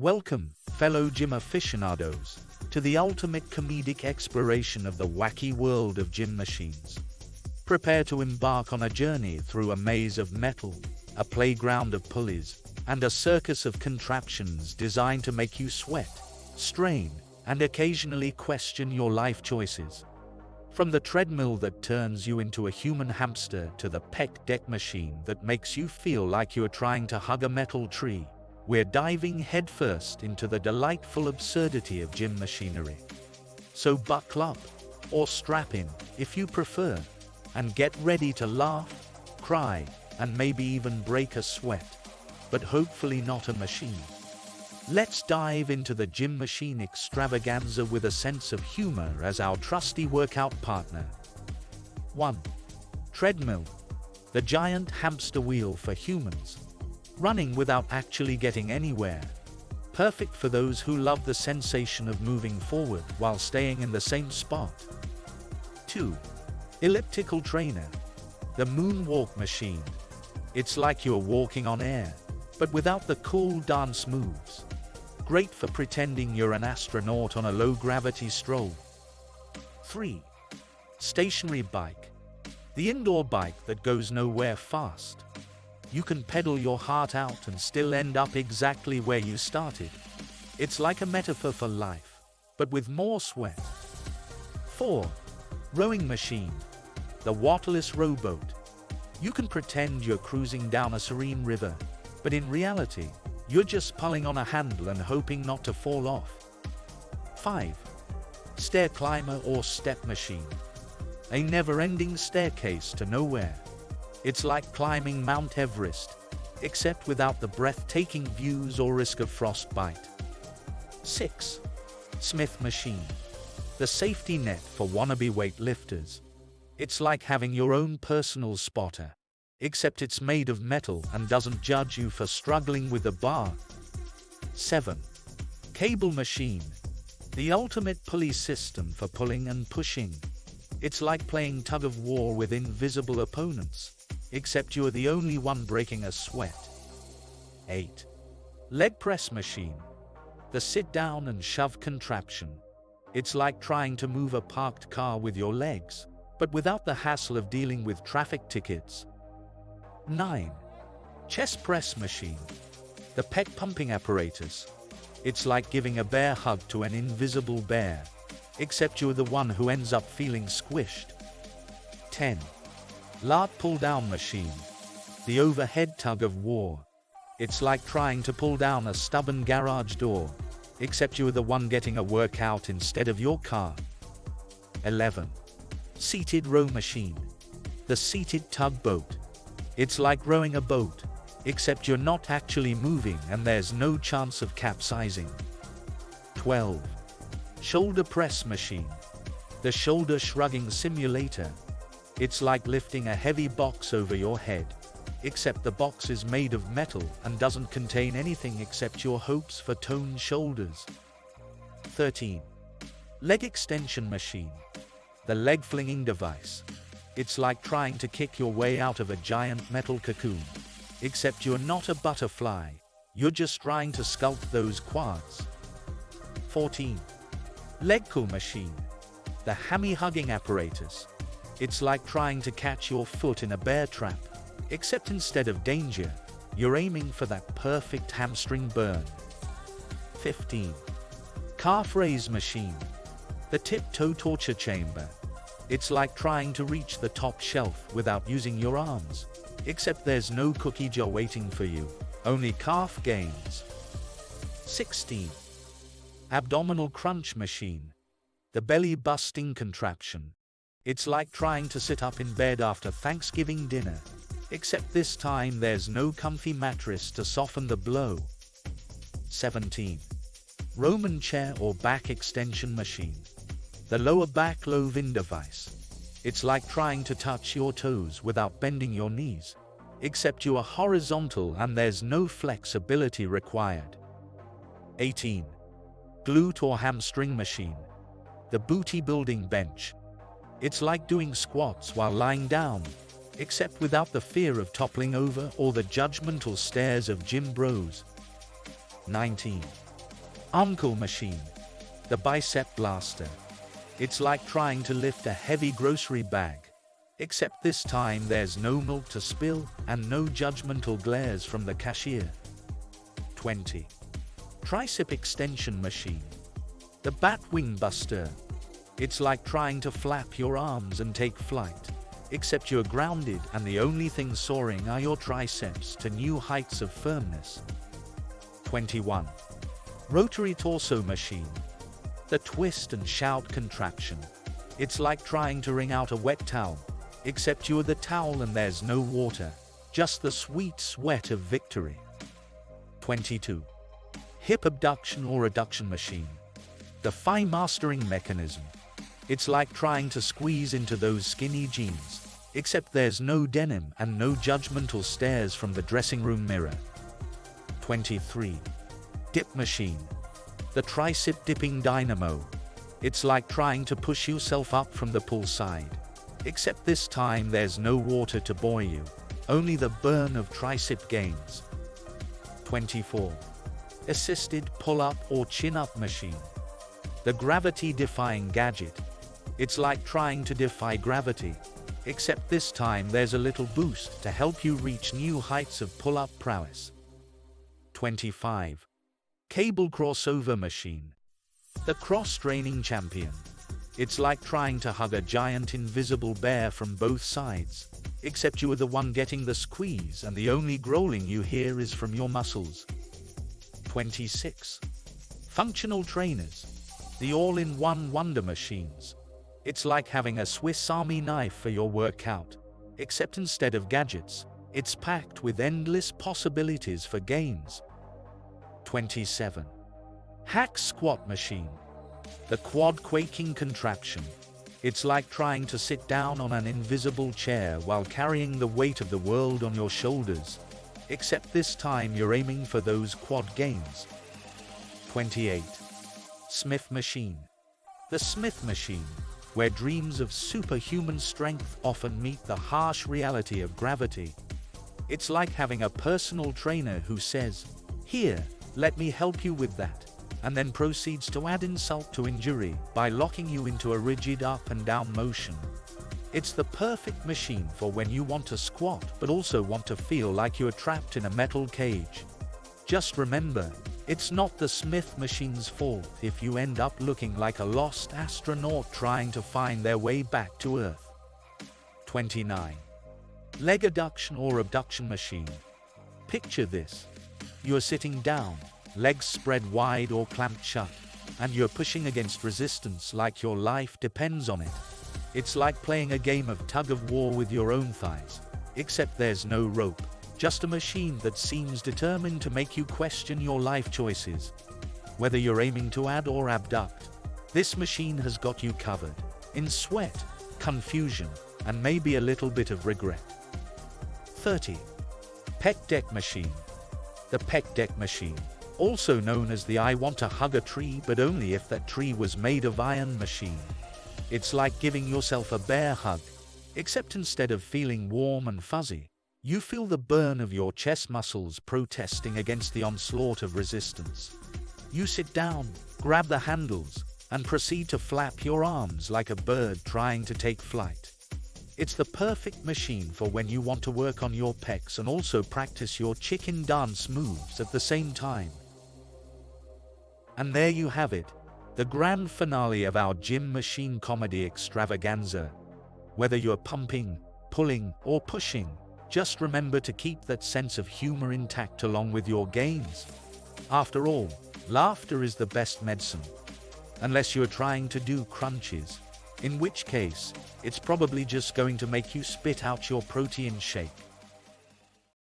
Welcome, fellow gym aficionados, to the ultimate comedic exploration of the wacky world of gym machines. Prepare to embark on a journey through a maze of metal, a playground of pulleys, and a circus of contraptions designed to make you sweat, strain, and occasionally question your life choices. From the treadmill that turns you into a human hamster to the pec deck machine that makes you feel like you're trying to hug a metal tree, we're diving headfirst into the delightful absurdity of gym machinery. So buckle up, or strap in, if you prefer, and get ready to laugh, cry, and maybe even break a sweat, but hopefully not a machine. Let's dive into the gym machine extravaganza with a sense of humor as our trusty workout partner. 1. Treadmill. The giant hamster wheel for humans. Running without actually getting anywhere. Perfect for those who love the sensation of moving forward while staying in the same spot. 2. Elliptical trainer. The moonwalk machine. It's like you're walking on air, but without the cool dance moves. Great for pretending you're an astronaut on a low-gravity stroll. 3. Stationary bike. The indoor bike that goes nowhere fast. You can pedal your heart out and still end up exactly where you started. It's like a metaphor for life, but with more sweat. 4. Rowing machine. The waterless rowboat. You can pretend you're cruising down a serene river, but in reality, you're just pulling on a handle and hoping not to fall off. 5. Stair climber or step machine. A never-ending staircase to nowhere. It's like climbing Mount Everest, except without the breathtaking views or risk of frostbite. 6. Smith machine. The safety net for wannabe weightlifters. It's like having your own personal spotter, except it's made of metal and doesn't judge you for struggling with the bar. 7. Cable machine. The ultimate pulley system for pulling and pushing. It's like playing tug-of-war with invisible opponents, except you're the only one breaking a sweat. 8. Leg press machine. The sit-down and shove contraption. It's like trying to move a parked car with your legs, but without the hassle of dealing with traffic tickets. 9. Chest press machine. The pec pumping apparatus. It's like giving a bear hug to an invisible bear, except you're the one who ends up feeling squished. 10. Lat pull-down machine. The overhead tug-of-war. It's like trying to pull down a stubborn garage door, except you're the one getting a workout instead of your car. 11. Seated row machine. The seated tugboat. It's like rowing a boat, except you're not actually moving and there's no chance of capsizing. 12. Shoulder press machine. The shoulder shrugging simulator. It's like lifting a heavy box over your head, except the box is made of metal and doesn't contain anything except your hopes for toned shoulders. 13. Leg extension machine. The leg flinging device. It's like trying to kick your way out of a giant metal cocoon, except you're not a butterfly, you're just trying to sculpt those quads. 14. Leg pull machine. The hammy hugging apparatus. It's like trying to catch your foot in a bear trap, except instead of danger, you're aiming for that perfect hamstring burn. 15. Calf raise machine. The tiptoe torture chamber. It's like trying to reach the top shelf without using your arms, except there's no cookie jar waiting for you, only calf gains. 16. Abdominal crunch machine. The belly-busting contraption. It's like trying to sit up in bed after Thanksgiving dinner, except this time there's no comfy mattress to soften the blow. 17. Roman chair or back extension machine. The lower back low-in device. It's like trying to touch your toes without bending your knees, except you are horizontal and there's no flexibility required. 18. Glute or hamstring machine. The booty building bench. It's like doing squats while lying down, except without the fear of toppling over or the judgmental stares of gym bros. 19. Uncle machine. The bicep blaster. It's like trying to lift a heavy grocery bag. Except this time there's no milk to spill and no judgmental glares from the cashier. 20. Tricep extension machine. The Batwing Buster. It's like trying to flap your arms and take flight. Except you're grounded and the only thing soaring are your triceps to new heights of firmness. 21. Rotary torso machine. The twist and shout contraption. It's like trying to wring out a wet towel. Except you're the towel and there's no water, just the sweet sweat of victory. 22. Hip abduction or adduction machine. The thigh mastering mechanism. It's like trying to squeeze into those skinny jeans, except there's no denim and no judgmental stares from the dressing room mirror. 23. Dip machine. The tricep dipping dynamo. It's like trying to push yourself up from the pool side. Except this time there's no water to buoy you, only the burn of tricep gains. 24. Assisted pull-up or chin-up machine. The gravity-defying gadget. It's like trying to defy gravity, except this time there's a little boost to help you reach new heights of pull-up prowess. 25. Cable crossover machine. The cross-training champion. It's like trying to hug a giant invisible bear from both sides, except you are the one getting the squeeze and the only growling you hear is from your muscles. 26. Functional trainers. The all-in-one wonder machines. It's like having a Swiss Army knife for your workout, except instead of gadgets, it's packed with endless possibilities for gains. 27. Hack squat machine. The quad quaking contraption. It's like trying to sit down on an invisible chair while carrying the weight of the world on your shoulders, except this time you're aiming for those quad gains. 28. Smith machine. The Smith machine, where dreams of superhuman strength often meet the harsh reality of gravity. It's like having a personal trainer who says, "Here, let me help you with that," and then proceeds to add insult to injury by locking you into a rigid up and down motion. It's the perfect machine for when you want to squat but also want to feel like you're trapped in a metal cage. Just remember, it's not the Smith machine's fault if you end up looking like a lost astronaut trying to find their way back to Earth. 29. Leg adduction or abduction machine. Picture this. You're sitting down, legs spread wide or clamped shut, and you're pushing against resistance like your life depends on it. It's like playing a game of tug-of-war with your own thighs, except there's no rope, just a machine that seems determined to make you question your life choices. Whether you're aiming to add or abduct, this machine has got you covered, in sweat, confusion, and maybe a little bit of regret. 30. Pec deck machine. The pec deck machine, also known as the I want to hug a tree but only if that tree was made of iron machine. It's like giving yourself a bear hug, except instead of feeling warm and fuzzy, you feel the burn of your chest muscles protesting against the onslaught of resistance. You sit down, grab the handles, and proceed to flap your arms like a bird trying to take flight. It's the perfect machine for when you want to work on your pecs and also practice your chicken dance moves at the same time. And there you have it, the grand finale of our gym machine comedy extravaganza. Whether you're pumping, pulling, or pushing, just remember to keep that sense of humor intact along with your gains. After all, laughter is the best medicine. Unless you're trying to do crunches, in which case, it's probably just going to make you spit out your protein shake.